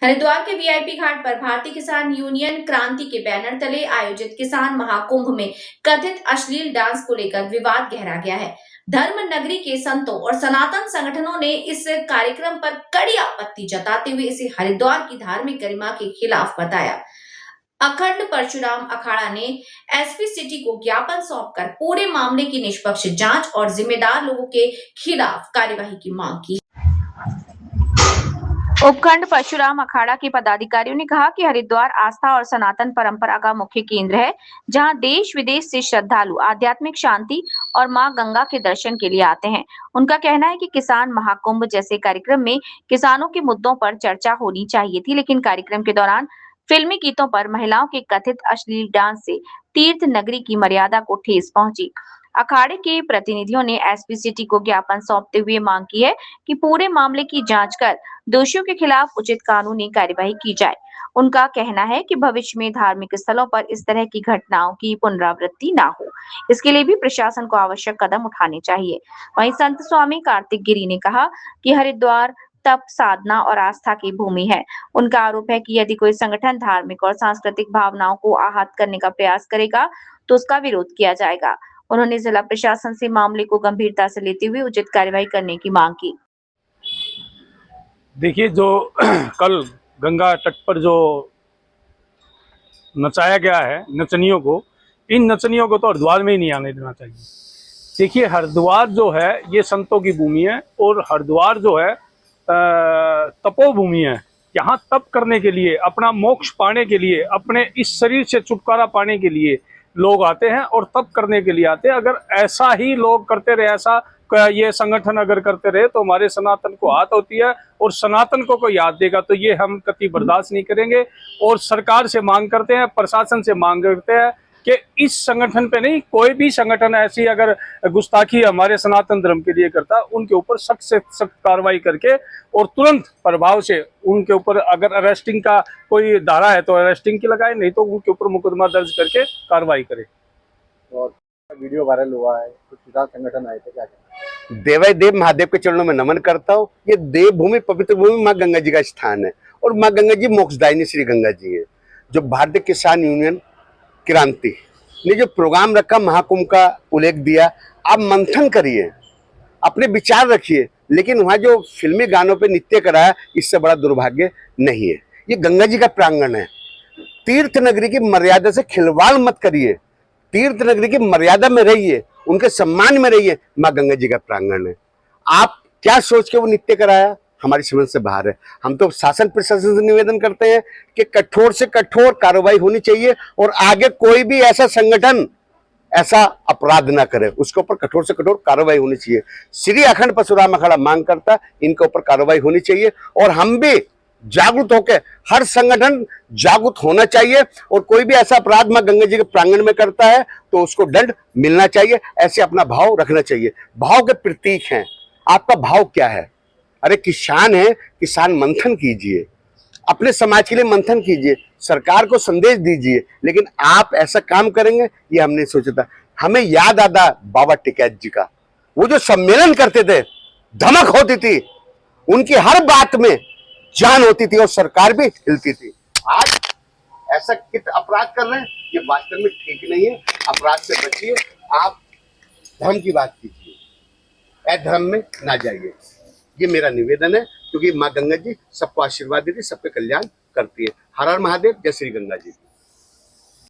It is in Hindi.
हरिद्वार के वीआईपी घाट पर भारतीय किसान यूनियन क्रांति के बैनर तले आयोजित किसान महाकुंभ में कथित अश्लील डांस को लेकर विवाद गहरा गया है। धर्म नगरी के संतों और सनातन संगठनों ने इस कार्यक्रम पर कड़ी आपत्ति जताते हुए इसे हरिद्वार की धार्मिक गरिमा के खिलाफ बताया। अखंड परशुराम अखाड़ा ने एसपी सिटी को ज्ञापन सौंपकर पूरे मामले की निष्पक्ष जांच और जिम्मेदार लोगों के खिलाफ कार्यवाही की मांग की। उपखंड परशुराम अखाड़ा के पदाधिकारियों ने कहा कि हरिद्वार आस्था और सनातन परंपरा का मुख्य केंद्र है, जहां देश विदेश से श्रद्धालु आध्यात्मिक शांति और मां गंगा के दर्शन के लिए आते हैं। उनका कहना है कि किसान महाकुंभ जैसे कार्यक्रम में किसानों के मुद्दों पर चर्चा होनी चाहिए थी, लेकिन कार्यक्रम के दौरान फिल्मी गीतों पर महिलाओं के कथित अश्लील डांस से तीर्थ नगरी की मर्यादा को ठेस पहुंची। अखाड़े के प्रतिनिधियों ने एसपी सिटी को ज्ञापन सौंपते हुए मांग की है कि पूरे मामले की जांच कर दोषियों के खिलाफ उचित कानूनी कार्यवाही की जाए। उनका कहना है कि भविष्य में धार्मिक स्थलों पर इस तरह की घटनाओं की पुनरावृत्ति ना हो, इसके लिए भी प्रशासन को आवश्यक कदम उठाने चाहिए। वहीं संत स्वामी कार्तिक गिरी ने कहा कि हरिद्वार तप, साधना और आस्था की भूमि है। उनका आरोप है कि यदि कोई संगठन धार्मिक और सांस्कृतिक भावनाओं को आहत करने का प्रयास करेगा तो उसका विरोध किया जाएगा। उन्होंने जिला प्रशासन से मामले को गंभीरता से लेते हुए उचित कार्रवाई करने की मांग की। देखिए, जो कल गंगा तट पर जो नचाया गया है नचनियों को, इन नचनियों को तो हरिद्वार में ही नहीं आने देना चाहिए। देखिए, हरिद्वार जो है ये संतों की भूमि है और हरिद्वार जो है तपोभूमि है। यहाँ तप करने के लिए, अपना मोक्ष पाने के लिए, अपने इस शरीर से छुटकारा पाने के लिए लोग आते हैं और तप करने के लिए आते हैं। अगर ऐसा ही लोग करते रहे, ऐसा ये संगठन अगर करते रहे तो हमारे सनातन को हाथ होती है और सनातन को कोई याद देगा तो ये हम कतई बर्दाश्त नहीं करेंगे। और सरकार से मांग करते हैं, प्रशासन से मांग करते हैं कि इस संगठन पे नहीं, कोई भी संगठन ऐसी अगर गुस्ताखी हमारे सनातन धर्म के लिए करता, उनके ऊपर सख्त से सख्त कार्रवाई करके और तुरंत प्रभाव से उनके ऊपर, अगर अरेस्टिंग का कोई धारा है तो अरेस्टिंग की लगाए, नहीं तो उनके ऊपर मुकदमा दर्ज करके कार्रवाई करे। और वीडियो वायरल हुआ है, कुछ किसान संगठन आए थे, क्या कहना? देवाय देव महादेव के चरणों में नमन करता हूँ। ये देवभूमि, पवित्र भूमि माँ गंगा जी का स्थान है और माँ गंगा जी मोक्षदायिनी श्री गंगा जी है। जो भारतीय किसान यूनियन क्रांति ने जो प्रोग्राम रखा, महाकुंभ का उल्लेख दिया, आप मंथन करिए, अपने विचार रखिए, लेकिन वहाँ जो फिल्मी गानों पे नृत्य कराया, इससे बड़ा दुर्भाग्य नहीं है। ये गंगा जी का प्रांगण है। तीर्थ नगरी की मर्यादा से खिलवाड़ मत करिए, तीर्थ नगरी की मर्यादा में रहिए, उनके सम्मान में रहिए। माँ गंगा जी का प्रांगण है। आप क्या सोच के वो नृत्य कराया, हमारी समझ से बाहर है। हम तो शासन प्रशासन से निवेदन करते हैं कि कठोर से कठोर कार्रवाई होनी चाहिए और आगे कोई भी ऐसा संगठन ऐसा अपराध ना करे, उसके ऊपर कठोर से कठोर कार्रवाई होनी चाहिए। श्री अखंड परशुराम अखाड़ा मांग करता, इनके ऊपर कार्रवाई होनी चाहिए और हम भी जागरूक होकर, हर संगठन जागरूक होना चाहिए और कोई भी ऐसा अपराध मां गंगा जी के प्रांगण में करता है तो उसको दंड मिलना चाहिए। ऐसे अपना भाव रखना चाहिए। भाव के प्रतीक हैं। आपका भाव क्या है? अरे किसान है, किसान मंथन कीजिए, अपने समाज के लिए मंथन कीजिए, सरकार को संदेश दीजिए, लेकिन आप ऐसा काम करेंगे ये हम नहीं सोचा था। हमें याद आता बाबा टिकैत जी का, वो जो सम्मेलन करते थे, धमक होती थी, उनकी हर बात में जान होती थी और सरकार भी हिलती थी। आज ऐसा कित अपराध कर रहे हैं, ये वास्तव में ठीक नहीं है। अपराध से बचिए, आप धर्म की बात कीजिए, अधर्म में ना जाइए, ये मेरा निवेदन है। क्योंकि माँ गंगा जी सबको आशीर्वाद देती, सबके कल्याण करती है। हर हर महादेव, जय श्री गंगा जी।